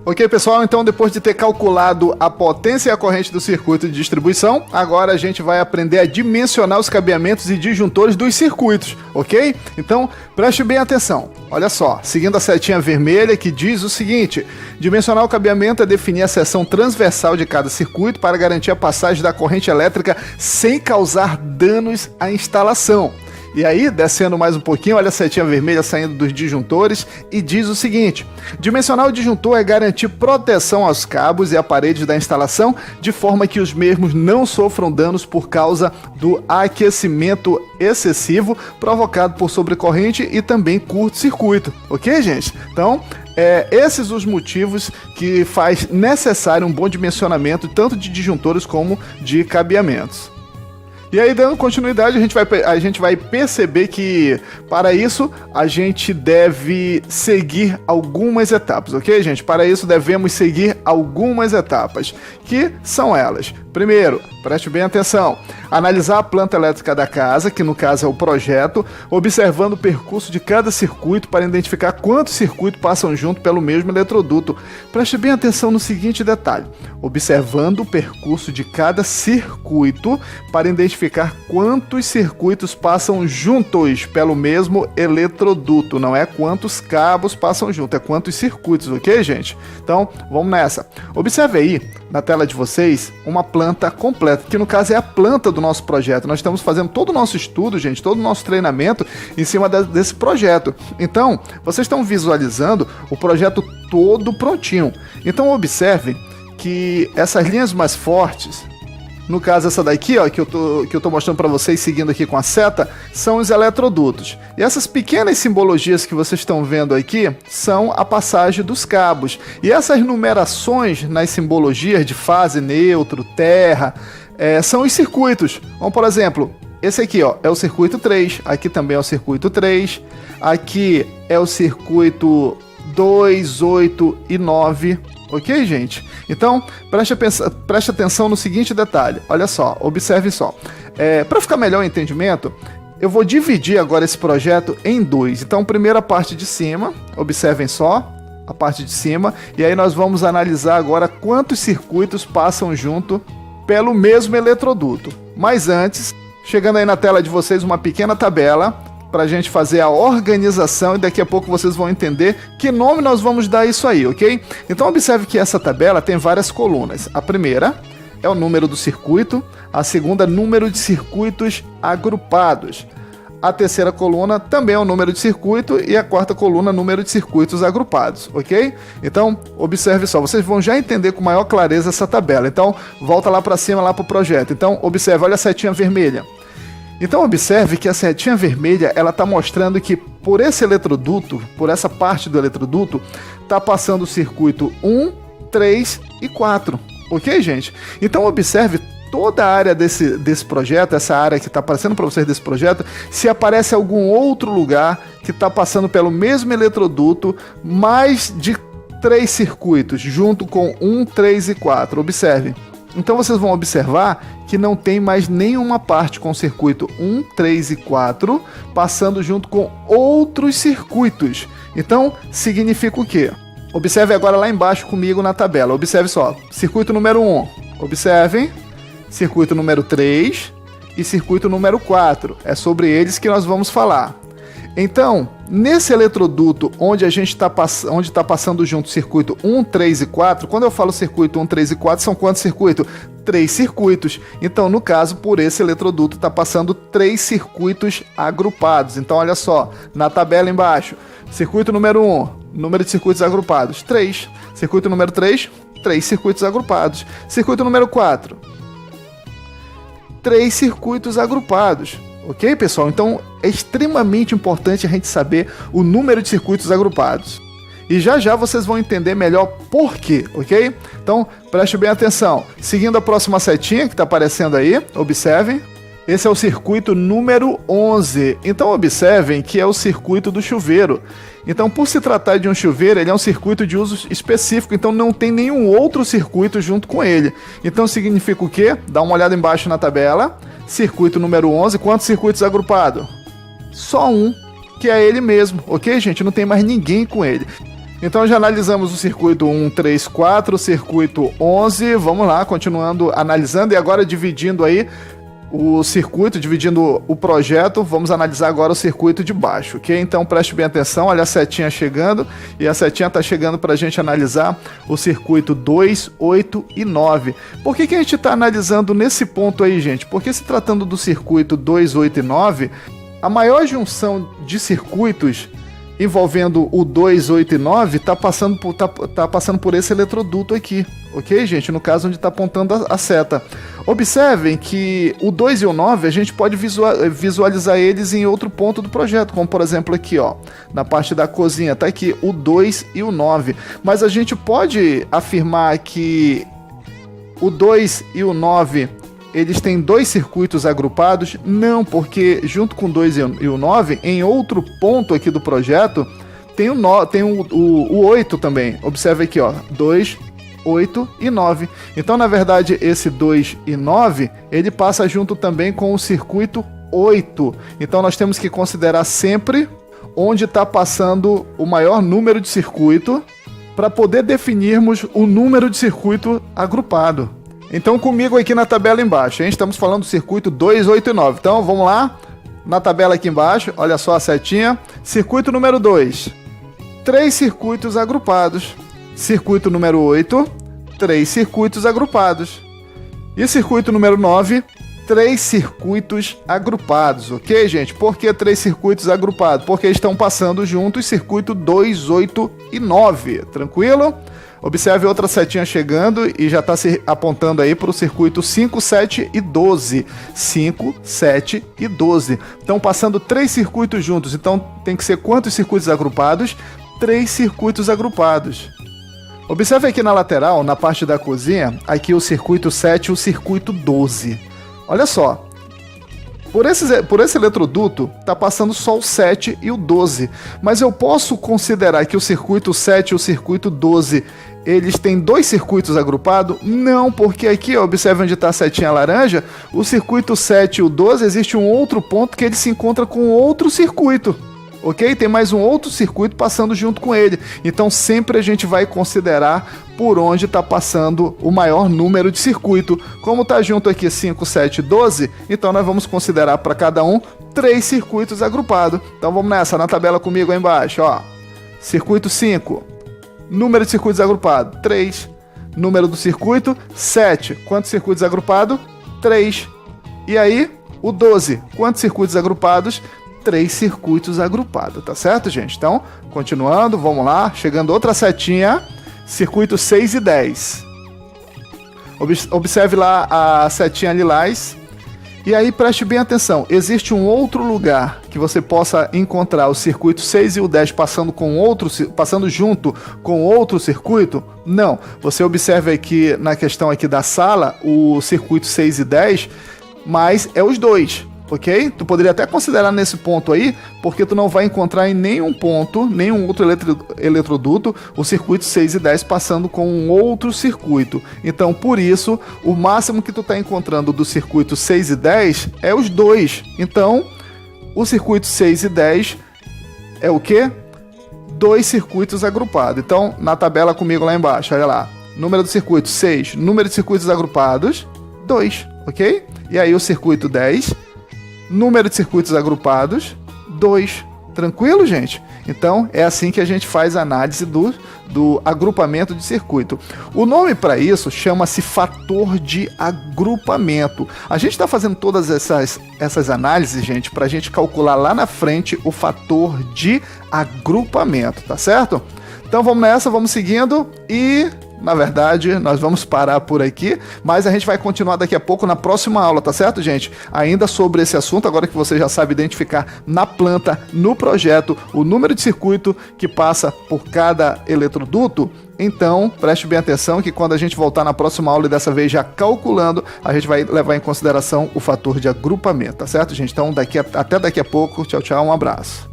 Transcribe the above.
Ok, pessoal, então depois de ter calculado a potência e a corrente do circuito de distribuição, agora a gente vai aprender a dimensionar os cabeamentos e disjuntores dos circuitos, ok? Então, preste bem atenção. Olha só, seguindo a setinha vermelha que diz o seguinte: dimensionar o cabeamento é definir a seção transversal de cada circuito para garantir a passagem da corrente elétrica sem causar danos à instalação. E aí, descendo mais um pouquinho, olha a setinha vermelha saindo dos disjuntores e diz o seguinte: dimensionar o disjuntor é garantir proteção aos cabos e à parede da instalação, de forma que os mesmos não sofram danos por causa do aquecimento excessivo provocado por sobrecorrente e também curto-circuito. Ok, gente? Então, esses os motivos que faz necessário um bom dimensionamento tanto de disjuntores como de cabeamentos. E aí, dando continuidade, a gente vai perceber que, para isso, a gente deve seguir algumas etapas, ok, gente? Para isso, devemos seguir algumas etapas, que são elas. Primeiro, preste bem atenção, analisar a planta elétrica da casa, que no caso é o projeto, observando o percurso de cada circuito para identificar quantos circuitos passam junto pelo mesmo eletroduto. Preste bem atenção no seguinte detalhe: observando o percurso de cada circuito para identificar quantos circuitos passam juntos pelo mesmo eletroduto. Não é quantos cabos passam junto, é quantos circuitos, ok, gente? Então, vamos nessa. Observe aí, na tela de vocês, uma planta completa, que no caso é a planta do nosso projeto. Nós estamos fazendo todo o nosso estudo, gente, todo o nosso treinamento em cima desse projeto. Então, vocês estão visualizando o projeto todo prontinho. Então, observe que essas linhas mais fortes, no caso essa daqui, ó, que eu tô mostrando para vocês seguindo aqui com a seta, são os eletrodutos. E essas pequenas simbologias que vocês estão vendo aqui são a passagem dos cabos. E essas numerações nas simbologias de fase, neutro, terra, são os circuitos. Então, por exemplo, esse aqui, ó, é o circuito 3, aqui também é o circuito 3, aqui é o circuito 2, 8 e 9. Ok, gente? Então, preste atenção no seguinte detalhe. Olha só, observe só. Para ficar melhor o entendimento, eu vou dividir agora esse projeto em dois. Então, primeiro a parte de cima, observem só a parte de cima, e aí nós vamos analisar agora quantos circuitos passam junto pelo mesmo eletroduto. Mas antes, chegando aí na tela de vocês uma pequena tabela para a gente fazer a organização, e daqui a pouco vocês vão entender que nome nós vamos dar isso aí, ok? Então observe que essa tabela tem várias colunas. A primeira é o número do circuito, a segunda, número de circuitos agrupados. A terceira coluna também é o número de circuito e a quarta coluna, número de circuitos agrupados, ok? Então, observe só, vocês vão já entender com maior clareza essa tabela. Então, volta lá para cima, lá para o projeto. Então, observe, olha a setinha vermelha. Então observe que a setinha vermelha, ela está mostrando que por esse eletroduto, por essa parte do eletroduto, está passando o circuito 1, 3 e 4. Ok, gente? Então observe toda a área desse projeto, essa área que está aparecendo para vocês desse projeto, se aparece algum outro lugar que está passando pelo mesmo eletroduto, mais de 3 circuitos, junto com 1, 3 e 4. Observe. Então vocês vão observar que não tem mais nenhuma parte com circuito 1, 3 e 4 passando junto com outros circuitos. Então significa o quê? Observe agora lá embaixo comigo na tabela. Observe só, circuito número 1, observem, circuito número 3 e circuito número 4. É sobre eles que nós vamos falar. Então, nesse eletroduto onde está passando junto circuito 1, 3 e 4, quando eu falo circuito 1, 3 e 4, são quantos circuitos? 3 circuitos. Então, no caso, por esse eletroduto está passando 3 circuitos agrupados. Então, olha só, na tabela embaixo, circuito número 1, número de circuitos agrupados, 3. Circuito número 3, 3 circuitos agrupados. Circuito número 4, 3 circuitos agrupados. Ok, pessoal? Então é extremamente importante a gente saber o número de circuitos agrupados. E já já vocês vão entender melhor por quê, ok? Então preste bem atenção. Seguindo a próxima setinha que está aparecendo aí, observem. Esse é o circuito número 11. Então observem que é o circuito do chuveiro. Então, por se tratar de um chuveiro, ele é um circuito de uso específico, então não tem nenhum outro circuito junto com ele. Então significa o quê? Dá uma olhada embaixo na tabela. Circuito número 11, quantos circuitos agrupados? Só um, que é ele mesmo, ok, gente? Não tem mais ninguém com ele. Então já analisamos o circuito 1, 3, 4, o circuito 11, vamos lá, continuando analisando e agora dividindo aí o circuito, dividindo o projeto, vamos analisar agora o circuito de baixo, ok? Então preste bem atenção, olha a setinha chegando, e a setinha está chegando para a gente analisar o circuito 2, 8 e 9. Por que a gente está analisando nesse ponto aí, gente? Porque se tratando do circuito 2, 8 e 9, a maior junção de circuitos envolvendo o 2, 8 e 9 está passando por esse eletroduto aqui, ok, gente? No caso onde está apontando a seta. Observem que o 2 e o 9 a gente pode visualizar eles em outro ponto do projeto, como por exemplo aqui, ó, na parte da cozinha, tá aqui o 2 e o 9. Mas a gente pode afirmar que o 2 e o 9 eles têm dois circuitos agrupados? Não, porque junto com o 2 e o 9, em outro ponto aqui do projeto, tem o 8 também. Observe aqui, ó, 2, 8 e 9. Então, na verdade, esse 2 e 9, ele passa junto também com o circuito 8. Então, nós temos que considerar sempre onde está passando o maior número de circuito para poder definirmos o número de circuito agrupado. Então, comigo aqui na tabela embaixo, hein? Estamos falando do circuito 2, 8 e 9. Então, vamos lá. Na tabela aqui embaixo, olha só a setinha. Circuito número 2, 3 circuitos agrupados. Circuito número 8, 3 circuitos agrupados. E circuito número 9, 3 circuitos agrupados, ok, gente? Por que 3 circuitos agrupados? Porque estão passando juntos circuito 2, 8 e 9. Tranquilo? Observe outra setinha chegando e já está se apontando aí para o circuito 5, 7 e 12. 5, 7 e 12. Estão passando 3 circuitos juntos. Então tem que ser quantos circuitos agrupados? 3 circuitos agrupados. Observe aqui na lateral, na parte da cozinha, aqui o circuito 7 e o circuito 12. Olha só. Por esse eletroduto, está passando só o 7 e o 12. Mas eu posso considerar que o circuito 7 e o circuito 12, eles têm 2 circuitos agrupados? Não, porque aqui, ó, observe onde está a setinha laranja, o circuito 7 e o 12, existe um outro ponto que ele se encontra com outro circuito. Ok? Tem mais um outro circuito passando junto com ele. Então sempre a gente vai considerar por onde está passando o maior número de circuito. Como está junto aqui 5, 7 e 12, então nós vamos considerar para cada um 3 circuitos agrupados. Então vamos nessa, na tabela comigo aí embaixo. Ó. Circuito 5, número de circuitos agrupados, 3. Número do circuito, 7. Quantos circuitos agrupados? 3. E aí, o 12. Quantos circuitos agrupados? 3 circuitos agrupados, tá certo, gente? Então, continuando, vamos lá, chegando outra setinha, circuito 6 e 10. Observe lá a setinha lilás, e aí preste bem atenção, existe um outro lugar que você possa encontrar o circuito 6 e o 10 passando junto com outro circuito? Não, você observa aqui na questão aqui da sala, o circuito 6 e 10, mas é os dois. Ok? Tu poderia até considerar nesse ponto aí, porque tu não vai encontrar em nenhum ponto, nenhum outro eletroduto, o circuito 6 e 10 passando com um outro circuito. Então, por isso, o máximo que tu está encontrando do circuito 6 e 10 é os dois. Então, o circuito 6 e 10 é o quê? 2 circuitos agrupados. Então, na tabela comigo lá embaixo, olha lá. Número do circuito 6, número de circuitos agrupados, 2, ok? E aí o circuito 10... número de circuitos agrupados, 2. Tranquilo, gente? Então, é assim que a gente faz a análise do agrupamento de circuito. O nome para isso chama-se fator de agrupamento. A gente está fazendo todas essas análises, gente, para a gente calcular lá na frente o fator de agrupamento, tá certo? Então, vamos nessa, vamos seguindo e... na verdade, nós vamos parar por aqui, mas a gente vai continuar daqui a pouco na próxima aula, tá certo, gente? Ainda sobre esse assunto, agora que você já sabe identificar na planta, no projeto, o número de circuito que passa por cada eletroduto, então preste bem atenção que quando a gente voltar na próxima aula e dessa vez já calculando, a gente vai levar em consideração o fator de agrupamento, tá certo, gente? Então, até daqui a pouco, tchau, tchau, um abraço.